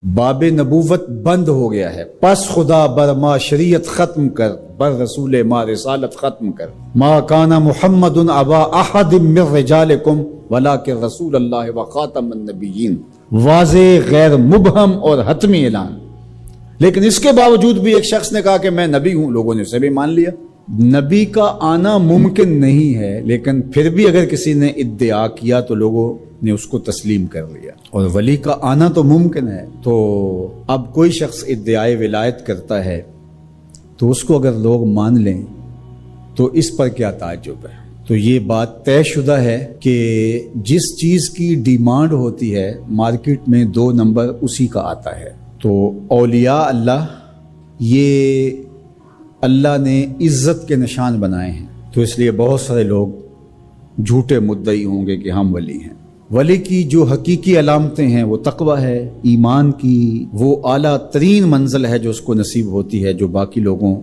باب نبوت بند ہو گیا ہے، پس خدا بر ما شریعت ختم کر، بر رسول ما رسالت ختم کر۔ ما کان محمد ابا احد من رجالکم ولکن رسول اللہ و خاتم النبیین، واضح غیر مبہم اور حتمی اعلان۔ لیکن اس کے باوجود بھی ایک شخص نے کہا کہ میں نبی ہوں، لوگوں نے اسے بھی مان لیا۔ نبی کا آنا ممکن نہیں ہے، لیکن پھر بھی اگر کسی نے ادعا کیا تو لوگوں نے اس کو تسلیم کر لیا۔ اور ولی کا آنا تو ممکن ہے، تو اب کوئی شخص ادعائے ولایت کرتا ہے تو اس کو اگر لوگ مان لیں تو اس پر کیا تعجب ہے؟ تو یہ بات طے شدہ ہے کہ جس چیز کی ڈیمانڈ ہوتی ہے مارکیٹ میں 2 نمبر اسی کا آتا ہے۔ تو اولیاء اللہ یہ اللہ نے عزت کے نشان بنائے ہیں، تو اس لیے بہت سارے لوگ جھوٹے مدعی ہوں گے کہ ہم ولی ہیں۔ ولی کی جو حقیقی علامتیں ہیں وہ تقوی ہے، ایمان کی وہ اعلیٰ ترین منزل ہے جو اس کو نصیب ہوتی ہے، جو باقی لوگوں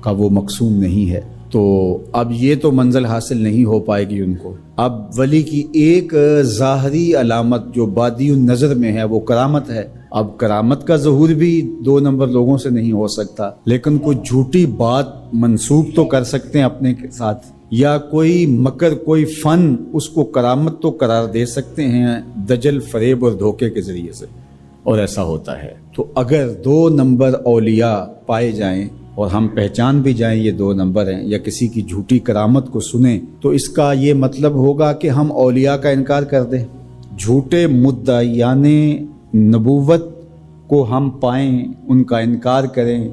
کا وہ مقصود نہیں ہے۔ تو اب یہ تو منزل حاصل نہیں ہو پائے گی ان کو۔ اب ولی کی ایک ظاہری علامت جو بادی النظر میں ہے وہ کرامت ہے۔ اب کرامت کا ظہور بھی 2 نمبر لوگوں سے نہیں ہو سکتا، لیکن کوئی جھوٹی بات منسوب تو کر سکتے ہیں اپنے ساتھ، یا کوئی مکر، کوئی فن، اس کو کرامت تو قرار دے سکتے ہیں دجل، فریب اور دھوکے کے ذریعے سے، اور ایسا ہوتا ہے۔ تو اگر 2 نمبر اولیاء پائے جائیں اور ہم پہچان بھی جائیں یہ 2 نمبر ہیں، یا کسی کی جھوٹی کرامت کو سنیں، تو اس کا یہ مطلب ہوگا کہ ہم اولیاء کا انکار کر دیں۔ جھوٹے مدعیان نبوت کو ہم پائیں، ان کا انکار کریں،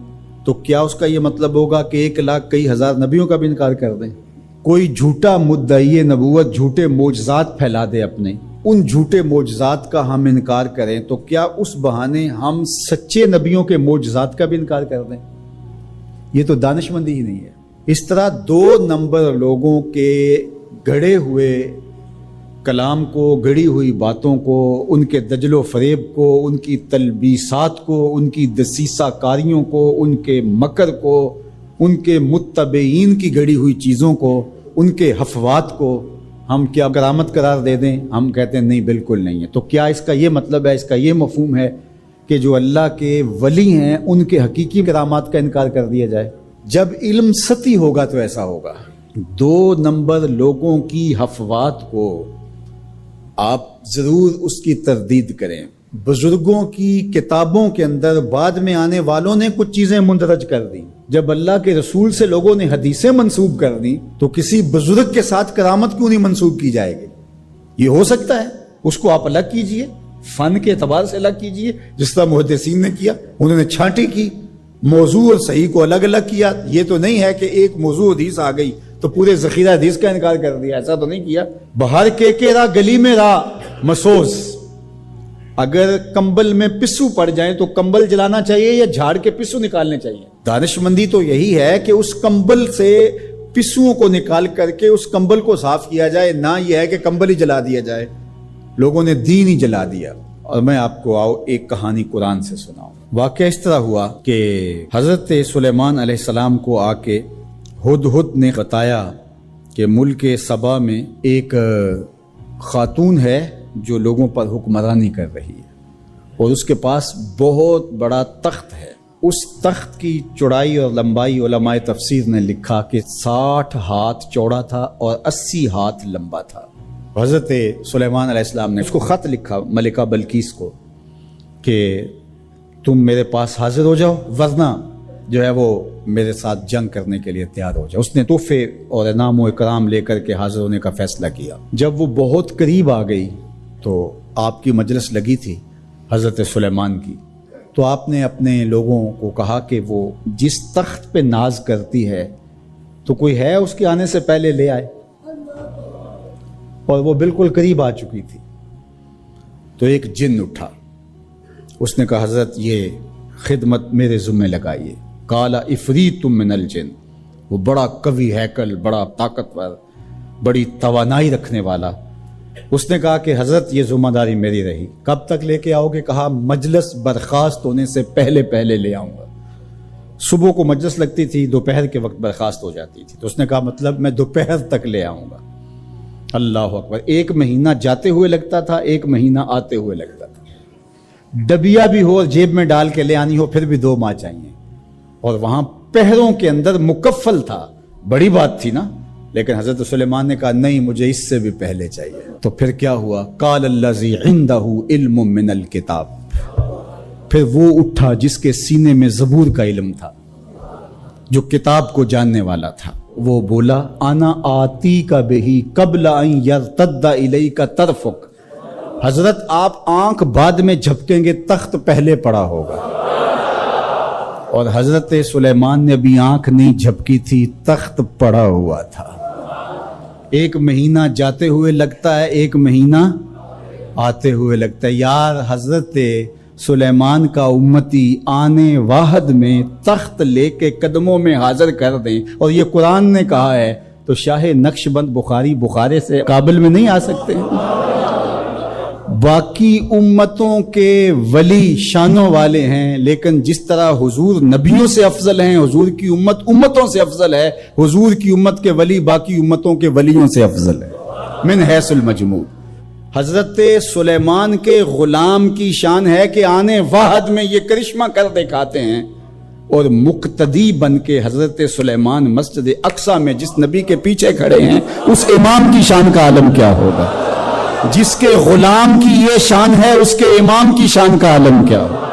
تو کیا اس کا یہ مطلب ہوگا کہ 1 لاکھ کئی ہزار نبیوں کا بھی انکار کر دیں؟ کوئی جھوٹا مدعی نبوت جھوٹے معجزات پھیلا دے اپنے، ان جھوٹے معجزات کا ہم انکار کریں، تو کیا اس بہانے ہم سچے نبیوں کے معجزات کا بھی انکار کر دیں؟ یہ تو دانش مندی ہی نہیں ہے۔ اس طرح 2 نمبر لوگوں کے گڑے ہوئے کلام کو، گڑی ہوئی باتوں کو، ان کے دجل و فریب کو، ان کی تلبیسات کو، ان کی دسیسہ کاریوں کو، ان کے مکر کو، ان کے متبعین کی گڑی ہوئی چیزوں کو، ان کے حفوات کو ہم کیا کرامت قرار دے دیں؟ ہم کہتے ہیں نہیں، بالکل نہیں ہے۔ تو کیا اس کا یہ مطلب ہے، اس کا یہ مفہوم ہے کہ جو اللہ کے ولی ہیں ان کے حقیقی کرامات کا انکار کر دیا جائے؟ جب علم سطحی ہوگا تو ایسا ہوگا۔ 2 نمبر لوگوں کی حفوات کو آپ ضرور اس کی تردید کریں۔ بزرگوں کی کتابوں کے اندر بعد میں آنے والوں نے کچھ چیزیں مندرج کر دیں۔ جب اللہ کے رسول سے لوگوں نے حدیثیں منسوب کر دیں تو کسی بزرگ کے ساتھ کرامت کیوں نہیں منسوب کی جائے گی؟ یہ ہو سکتا ہے، اس کو آپ الگ کیجئے، فن کے اعتبار سے الگ کیجئے، جس طرح محدثین نے کیا، انہوں نے چھانٹی کی، موضوع اور صحیح کو الگ الگ کیا۔ یہ تو نہیں ہے کہ ایک موضوع حدیث آ گئی تو پورے ذخیرہ حدیث کا انکار کر دیا، ایسا تو نہیں کیا۔ بہار کے راہ گلی میں راہ مسوس، اگر کمبل میں پسو پڑ جائیں تو کمبل جلانا چاہیے یا جھاڑ کے پسو نکالنے چاہیے؟ دانش مندی تو یہی ہے کہ اس کمبل سے پسوؤں کو نکال کر کے اس کمبل کو صاف کیا جائے، نہ یہ ہے کہ کمبل ہی جلا دیا جائے۔ لوگوں نے دین ہی جلا دیا۔ اور میں آپ کو ایک کہانی قرآن سے سناؤں۔ واقعہ اس طرح ہوا کہ حضرت سلیمان علیہ السلام کو آ کے ہدہد نے بتایا کہ ملک سبا میں ایک خاتون ہے جو لوگوں پر حکمرانی کر رہی ہے، اور اس کے پاس بہت بڑا تخت ہے۔ اس تخت کی چوڑائی اور لمبائی علماء تفسیر نے لکھا کہ 60 ہاتھ چوڑا تھا اور 80 ہاتھ لمبا تھا۔ حضرت سلیمان علیہ السلام نے اس کو خط لکھا ملکہ بلقیس کو کہ تم میرے پاس حاضر ہو جاؤ، ورنہ جو ہے وہ میرے ساتھ جنگ کرنے کے لیے تیار ہو جاؤ۔ اس نے تحفے اور انعام و اکرام لے کر کے حاضر ہونے کا فیصلہ کیا۔ جب وہ بہت قریب آ گئی تو آپ کی مجلس لگی تھی حضرت سلیمان کی، تو آپ نے اپنے لوگوں کو کہا کہ وہ جس تخت پہ ناز کرتی ہے تو کوئی ہے اس کے آنے سے پہلے لے آئے، اور وہ بالکل قریب آ چکی تھی۔ تو ایک جن اٹھا، اس نے کہا حضرت یہ خدمت میرے ذمہ لگائیے۔ قال عفریت من الجن، وہ بڑا قوی ہیکل، بڑا طاقتور، بڑی توانائی رکھنے والا، اس نے کہا کہ حضرت یہ ذمہ داری میری رہی، کب تک لے کے آؤ گے؟ کہا مجلس برخاست ہونے سے پہلے لے آؤں گا۔ صبح کو مجلس لگتی تھی، دوپہر کے وقت برخاست ہو جاتی تھی، تو اس نے کہا مطلب میں دوپہر تک لے آؤں گا۔ اللہ اکبر! 1 مہینہ جاتے ہوئے لگتا تھا، 1 مہینہ آتے ہوئے لگتا تھا۔ ڈبیا بھی ہو اور جیب میں ڈال کے لے آنی ہو پھر بھی 2 ماہ چاہیے، اور وہاں پہروں کے اندر مکفل تھا، بڑی بات تھی نا، لیکن حضرت سلیمان نے کہا نہیں مجھے اس سے بھی پہلے چاہیے۔ تو پھر کیا ہوا؟ قال الذی عندہ علم من الکتاب، پھر وہ اٹھا جس کے سینے میں زبور کا علم تھا، جو کتاب کو جاننے والا تھا، وہ بولا انا آتی کا بہی قبل ان یرتد الیک طرفک، حضرت آپ آنکھ بعد میں جھپکیں گے تخت پہلے پڑا ہوگا۔ اور حضرت سلیمان نے ابھی آنکھ نہیں جھپکی تھی، تخت پڑا ہوا تھا۔ 1 مہینہ جاتے ہوئے لگتا ہے، 1 مہینہ آتے ہوئے لگتا ہے۔ یار حضرت سلیمان کا امتی آنے واحد میں تخت لے کے قدموں میں حاضر کر دیں، اور یہ قرآن نے کہا ہے، تو شاہ نقش بند بخارے سے قابل میں نہیں آ سکتے۔ باقی امتوں کے ولی شانوں والے ہیں، لیکن جس طرح حضور نبیوں سے افضل ہیں، حضور کی امت امتوں سے افضل ہے، حضور کی امت کے ولی باقی امتوں کے ولیوں سے افضل ہے من حیث المجموع۔ حضرت سلیمان کے غلام کی شان ہے کہ آنے واحد میں یہ کرشمہ کر دکھاتے ہیں، اور مقتدی بن کے حضرت سلیمان مسجد اقصی میں جس نبی کے پیچھے کھڑے ہیں، اس امام کی شان کا عالم کیا ہوگا؟ جس کے غلام کی یہ شان ہے، اس کے امام کی شان کا عالم کیا ہوگا؟